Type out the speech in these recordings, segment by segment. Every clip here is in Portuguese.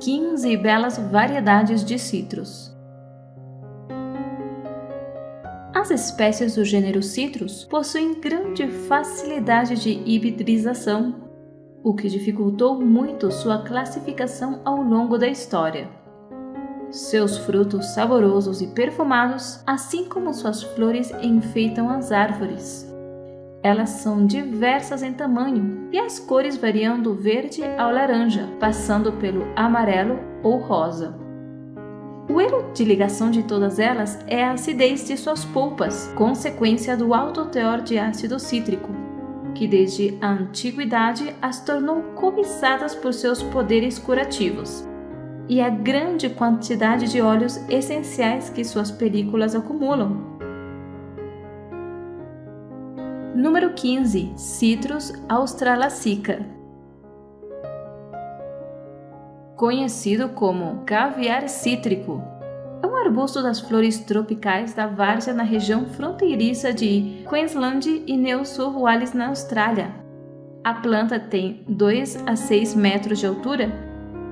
15 belas variedades de citros. As espécies do gênero Citrus possuem grande facilidade de hibridização, o que dificultou muito sua classificação ao longo da história. Seus frutos saborosos e perfumados, assim como suas flores, enfeitam as árvores. Elas são diversas em tamanho e as cores variam do verde ao laranja, passando pelo amarelo ou rosa. O elo de ligação de todas elas é a acidez de suas polpas, consequência do alto teor de ácido cítrico, que desde a antiguidade as tornou cobiçadas por seus poderes curativos, e a grande quantidade de óleos essenciais que suas películas acumulam. Número 15. Citrus australasica. Conhecido como caviar cítrico, é um arbusto das flores tropicais da várzea na região fronteiriça de Queensland e New South Wales, na Austrália. A planta tem 2 a 6 metros de altura.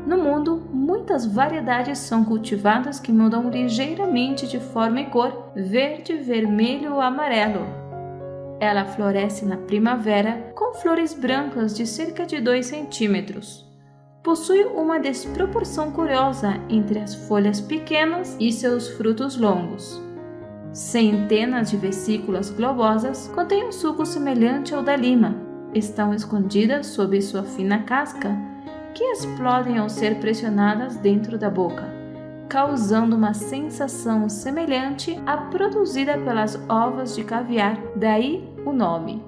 No mundo, muitas variedades são cultivadas que mudam ligeiramente de forma e cor, verde, vermelho ou amarelo. Ela floresce na primavera com flores brancas de cerca de 2 centímetros. Possui uma desproporção curiosa entre as folhas pequenas e seus frutos longos. Centenas de vesículas globosas contêm um suco semelhante ao da lima. Estão escondidas sob sua fina casca, que explodem ao ser pressionadas dentro da boca, causando uma sensação semelhante à produzida pelas ovas de caviar, daí o nome.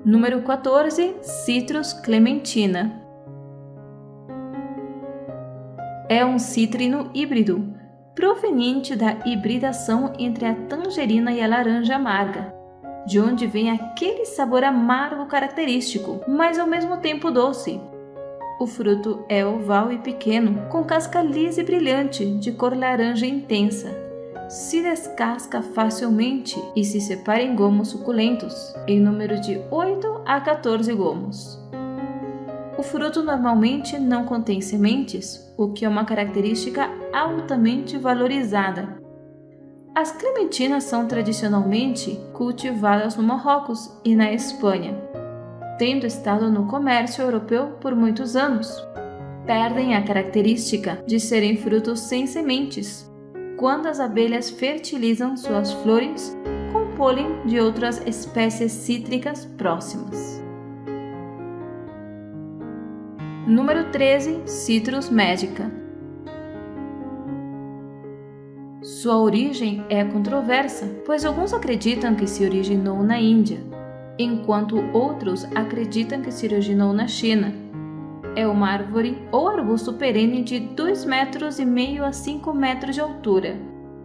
Número 14. Citrus clementina. É um cítrino híbrido, proveniente da hibridação entre a tangerina e a laranja amarga, de onde vem aquele sabor amargo característico, mas ao mesmo tempo doce. O fruto é oval e pequeno, com casca lisa e brilhante, de cor laranja intensa. Se descasca facilmente e se separa em gomos suculentos, em número de 8 a 14 gomos. O fruto normalmente não contém sementes, o que é uma característica altamente valorizada. As clementinas são tradicionalmente cultivadas no Marrocos e na Espanha, tendo estado no comércio europeu por muitos anos. Perdem a característica de serem frutos sem sementes, quando as abelhas fertilizam suas flores com pólen de outras espécies cítricas próximas. Número 13. Citrus medica. Sua origem é controversa, pois alguns acreditam que se originou na Índia, enquanto outros acreditam que se originou na China. É uma árvore ou arbusto perene de 2,5 metros a 5 metros de altura,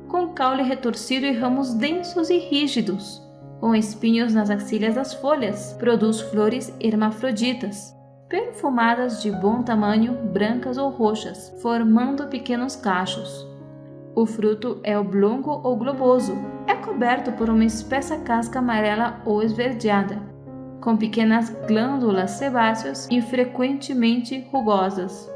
com caule retorcido e ramos densos e rígidos, com espinhos nas axilhas das folhas. Produz flores hermafroditas, perfumadas de bom tamanho, brancas ou roxas, formando pequenos cachos. O fruto é oblongo ou globoso. É coberto por uma espessa casca amarela ou esverdeada, com pequenas glândulas sebáceas e frequentemente rugosas.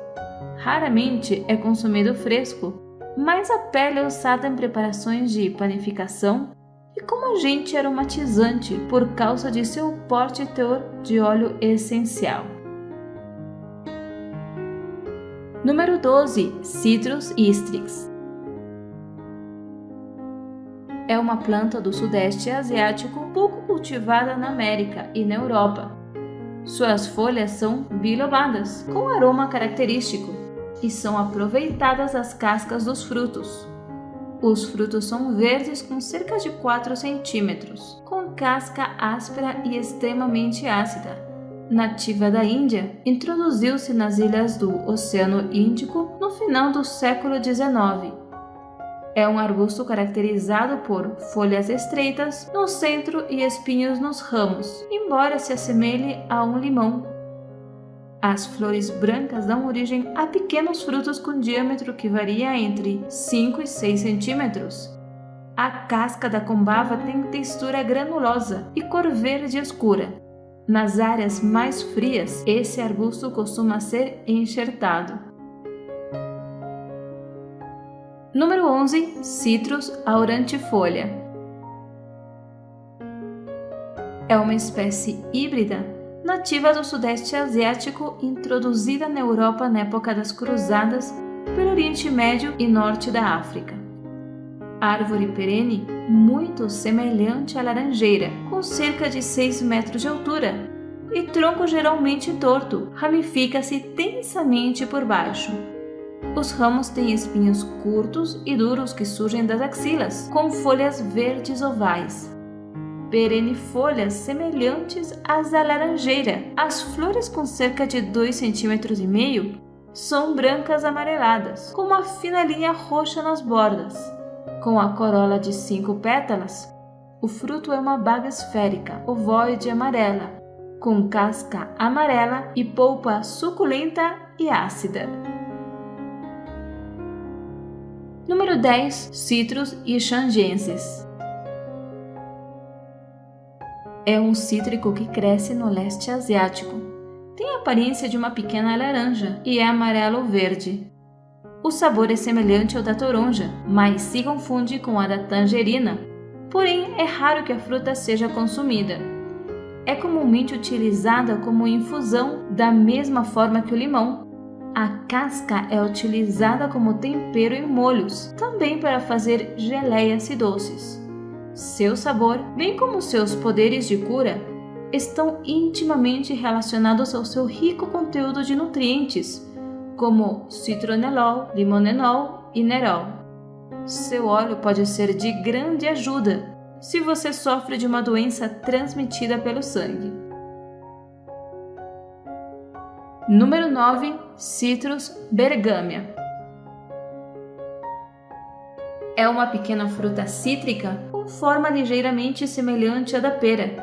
Raramente é consumido fresco, mas a pele é usada em preparações de panificação e como agente aromatizante por causa de seu forte teor de óleo essencial. Número 12. Citrus istrix. É uma planta do Sudeste Asiático pouco cultivada na América e na Europa. Suas folhas são bilobadas, com aroma característico, e são aproveitadas as cascas dos frutos. Os frutos são verdes com cerca de 4 centímetros, com casca áspera e extremamente ácida. Nativa da Índia, introduziu-se nas ilhas do Oceano Índico no final do século XIX. É um arbusto caracterizado por folhas estreitas no centro e espinhos nos ramos, embora se assemelhe a um limão. As flores brancas dão origem a pequenos frutos com diâmetro que varia entre 5 e 6 centímetros. A casca da combava tem textura granulosa e cor verde escura. Nas áreas mais frias, esse arbusto costuma ser enxertado. Número 11. Citrus aurantifolha. É uma espécie híbrida nativa do Sudeste Asiático, introduzida na Europa na época das Cruzadas pelo Oriente Médio e Norte da África. Árvore perene muito semelhante à laranjeira, com cerca de 6 metros de altura, e tronco geralmente torto, ramifica-se tensamente por baixo. Os ramos têm espinhos curtos e duros que surgem das axilas, com folhas verdes ovais. Perennifolhas semelhantes às da laranjeira. As flores, com cerca de 2,5 cm, são brancas amareladas, com uma fina linha roxa nas bordas. Com a corola de 5 pétalas, o fruto é uma baga esférica, ovoide amarela, com casca amarela e polpa suculenta e ácida. Número 10. Citrus ixangensis. É um cítrico que cresce no leste asiático. Tem a aparência de uma pequena laranja e é amarelo ou verde. O sabor é semelhante ao da toronja, mas se confunde com a da tangerina, porém é raro que a fruta seja consumida. É comumente utilizada como infusão da mesma forma que o limão. A casca é utilizada como tempero em molhos, também para fazer geleias e doces. Seu sabor, bem como seus poderes de cura, estão intimamente relacionados ao seu rico conteúdo de nutrientes, como citronelol, limonenol e nerol. Seu óleo pode ser de grande ajuda se você sofre de uma doença transmitida pelo sangue. Número 9. Citrus bergamia. É uma pequena fruta cítrica com forma ligeiramente semelhante à da pera,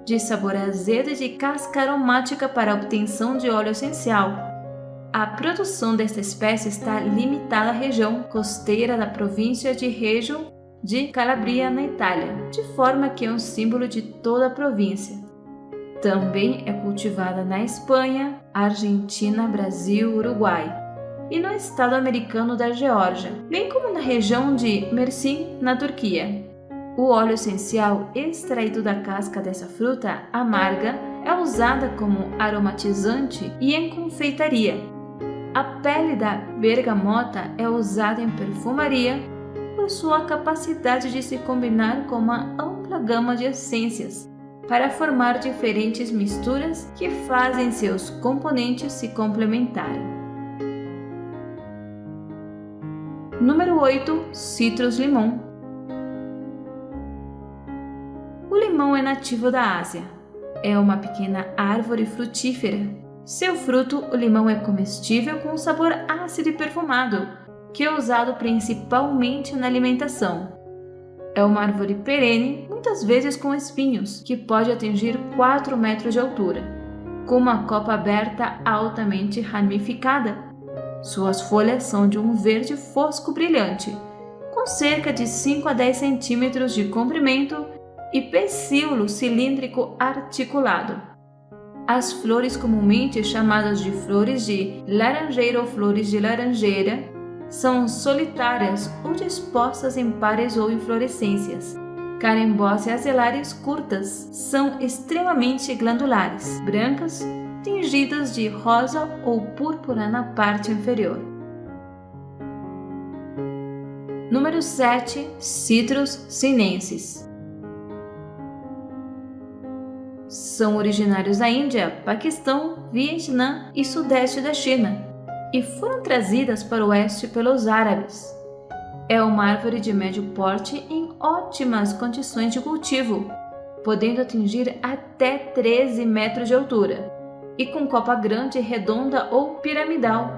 de sabor azedo e de casca aromática para a obtenção de óleo essencial. A produção desta espécie está limitada à região costeira da província de Reggio de Calabria, na Itália, de forma que é um símbolo de toda a província. Também é cultivada na Espanha, Argentina, Brasil, Uruguai e no estado americano da Geórgia, bem como na região de Mersin, na Turquia. O óleo essencial extraído da casca dessa fruta amarga é usada como aromatizante e em confeitaria. A pele da bergamota é usada em perfumaria por sua capacidade de se combinar com uma ampla gama de essências para formar diferentes misturas que fazem seus componentes se complementarem. Número 8. Citrus limão. O limão é nativo da Ásia. É uma pequena árvore frutífera. Seu fruto, o limão, é comestível com um sabor ácido e perfumado, que é usado principalmente na alimentação. É uma árvore perene, muitas vezes com espinhos, que pode atingir 4 metros de altura, com uma copa aberta altamente ramificada. Suas folhas são de um verde fosco brilhante, com cerca de 5 a 10 centímetros de comprimento e pecíolo cilíndrico articulado. As flores, comumente chamadas de flores de laranjeira ou flores de laranjeira, são solitárias ou dispostas em pares ou inflorescências. Carimbóceas alares curtas, são extremamente glandulares, brancas, tingidas de rosa ou púrpura na parte inferior. Número 7. Citrus sinensis. São originários da Índia, Paquistão, Vietnã e sudeste da China, e foram trazidas para o oeste pelos árabes. É uma árvore de médio porte em ótimas condições de cultivo, podendo atingir até 13 metros de altura, e com copa grande, redonda ou piramidal.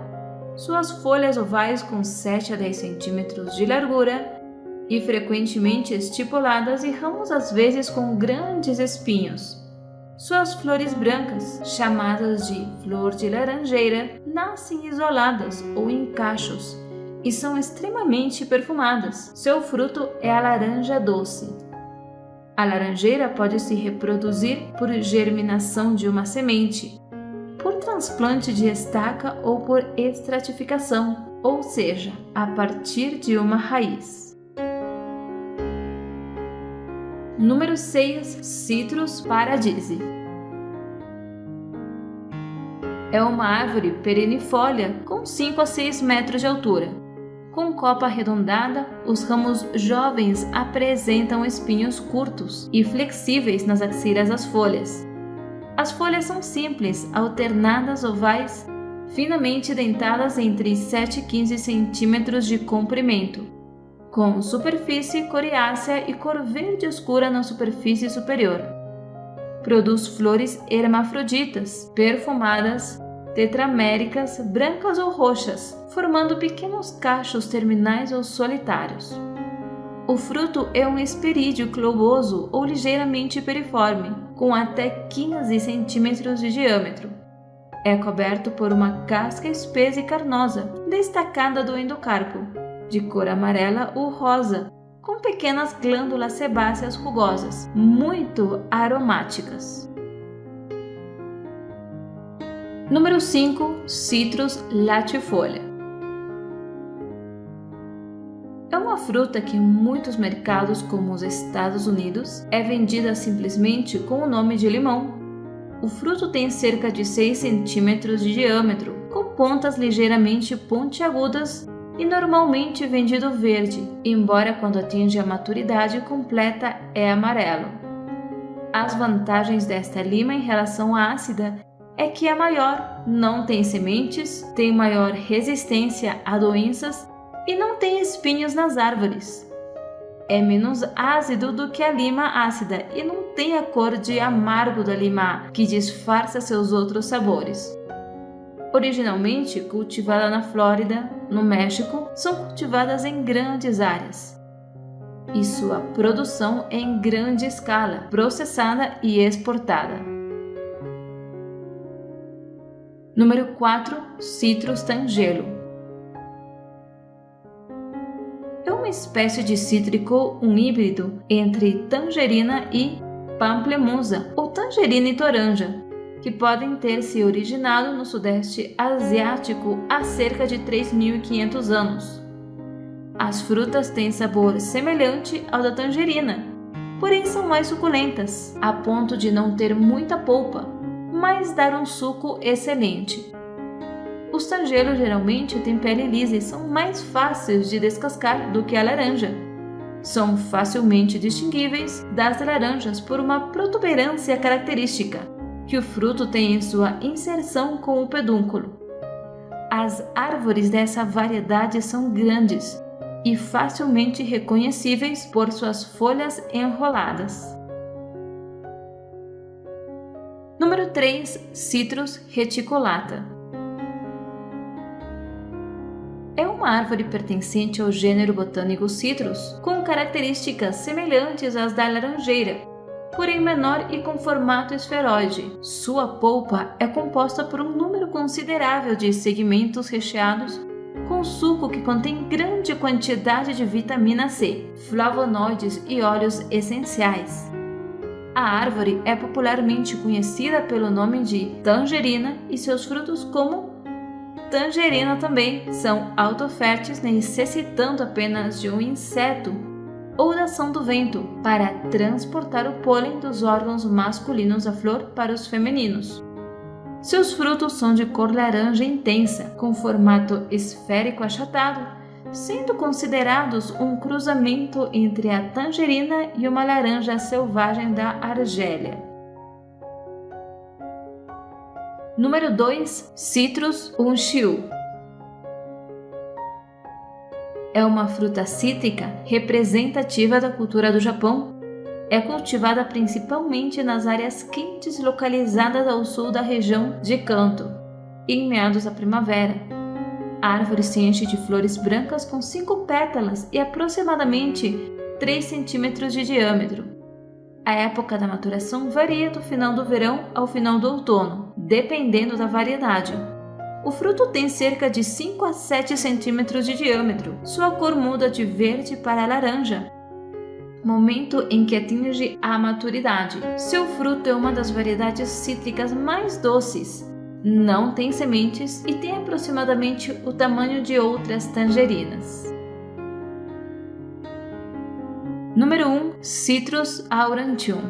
Suas folhas ovais com 7 a 10 centímetros de largura e frequentemente estipuladas, e ramos às vezes com grandes espinhos. Suas flores brancas, chamadas de flor de laranjeira, nascem isoladas ou em cachos e são extremamente perfumadas. Seu fruto é a laranja doce. A laranjeira pode se reproduzir por germinação de uma semente, por transplante de estaca ou por estratificação, ou seja, a partir de uma raiz. Número 6. Citrus paradise. É uma árvore perenifolha com 5 a 6 metros de altura. Com copa arredondada, os ramos jovens apresentam espinhos curtos e flexíveis nas axilas das folhas. As folhas são simples, alternadas, ovais, finamente dentadas entre 7 e 15 centímetros de comprimento, com superfície coriácea e cor verde escura na superfície superior. Produz flores hermafroditas, perfumadas, tetraméricas, brancas ou roxas, formando pequenos cachos terminais ou solitários. O fruto é um hesperídeo globoso ou ligeiramente piriforme, com até 15 centímetros de diâmetro. É coberto por uma casca espessa e carnosa, destacada do endocarpo, de cor amarela ou rosa, com pequenas glândulas sebáceas rugosas, muito aromáticas. Número 5. Citrus latifolia. É uma fruta que em muitos mercados, como os Estados Unidos, é vendida simplesmente com o nome de limão. O fruto tem cerca de 6 centímetros de diâmetro, com pontas ligeiramente pontiagudas e normalmente vendido verde, embora quando atinge a maturidade completa é amarelo. As vantagens desta lima em relação à ácida é que é maior, não tem sementes, tem maior resistência a doenças e não tem espinhos nas árvores. É menos ácido do que a lima ácida e não tem a cor de amargo da lima, que disfarça seus outros sabores. Originalmente cultivada na Flórida, no México, são cultivadas em grandes áreas. E sua produção é em grande escala, processada e exportada. Número 4. Citrus tangelo. É uma espécie de cítrico, um híbrido entre tangerina e pamplemusa, ou tangerina e toranja, que podem ter se originado no Sudeste Asiático há cerca de 3.500 anos. As frutas têm sabor semelhante ao da tangerina, porém são mais suculentas, a ponto de não ter muita polpa, mas dar um suco excelente. Os tangelos geralmente têm pele lisa e são mais fáceis de descascar do que a laranja. São facilmente distinguíveis das laranjas por uma protuberância característica, que o fruto tem em sua inserção com o pedúnculo. As árvores dessa variedade são grandes e facilmente reconhecíveis por suas folhas enroladas. Número 3. Citrus reticulata. É uma árvore pertencente ao gênero botânico Citrus, com características semelhantes às da laranjeira, porém menor e com formato esferoide. Sua polpa é composta por um número considerável de segmentos recheados com suco que contém grande quantidade de vitamina C, flavonoides e óleos essenciais. A árvore é popularmente conhecida pelo nome de tangerina e seus frutos como tangerina também são autoférteis, necessitando apenas de um inseto ou da ação do vento para transportar o pólen dos órgãos masculinos da flor para os femininos. Seus frutos são de cor laranja intensa, com formato esférico achatado, sendo considerados um cruzamento entre a tangerina e uma laranja selvagem da Argélia. Número 2. Citrus unciu. É uma fruta cítrica representativa da cultura do Japão. É cultivada principalmente nas áreas quentes localizadas ao sul da região de Kanto, em meados da primavera. A árvore se enche de flores brancas com 5 pétalas e aproximadamente 3 centímetros de diâmetro. A época da maturação varia do final do verão ao final do outono, dependendo da variedade. O fruto tem cerca de 5 a 7 centímetros de diâmetro. Sua cor muda de verde para laranja. momento em que atinge a maturidade. Seu fruto é uma das variedades cítricas mais doces, não tem sementes e tem aproximadamente o tamanho de outras tangerinas. Número 1. Citrus aurantium.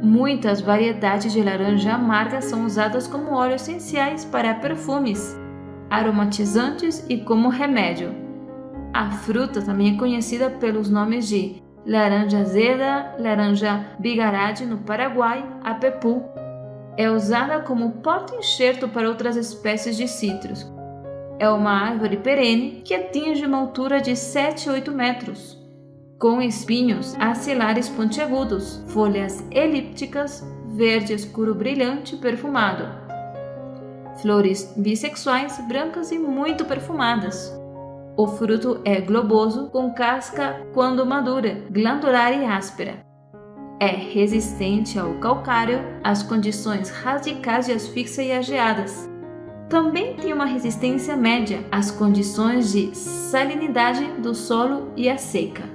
Muitas variedades de laranja amarga são usadas como óleos essenciais para perfumes, aromatizantes e como remédio. A fruta também é conhecida pelos nomes de laranja azeda, laranja bigarade no Paraguai, apepu. É usada como porta-enxerto para outras espécies de citros. É uma árvore perene que atinge uma altura de 7 a 8 metros, com espinhos axilares pontiagudos, folhas elípticas, verde escuro brilhante perfumado. Flores bissexuais, brancas e muito perfumadas. O fruto é globoso, com casca quando madura, glandular e áspera. É resistente ao calcário, às condições radicais de asfixia e às geadas. Também tem uma resistência média às condições de salinidade do solo e à seca.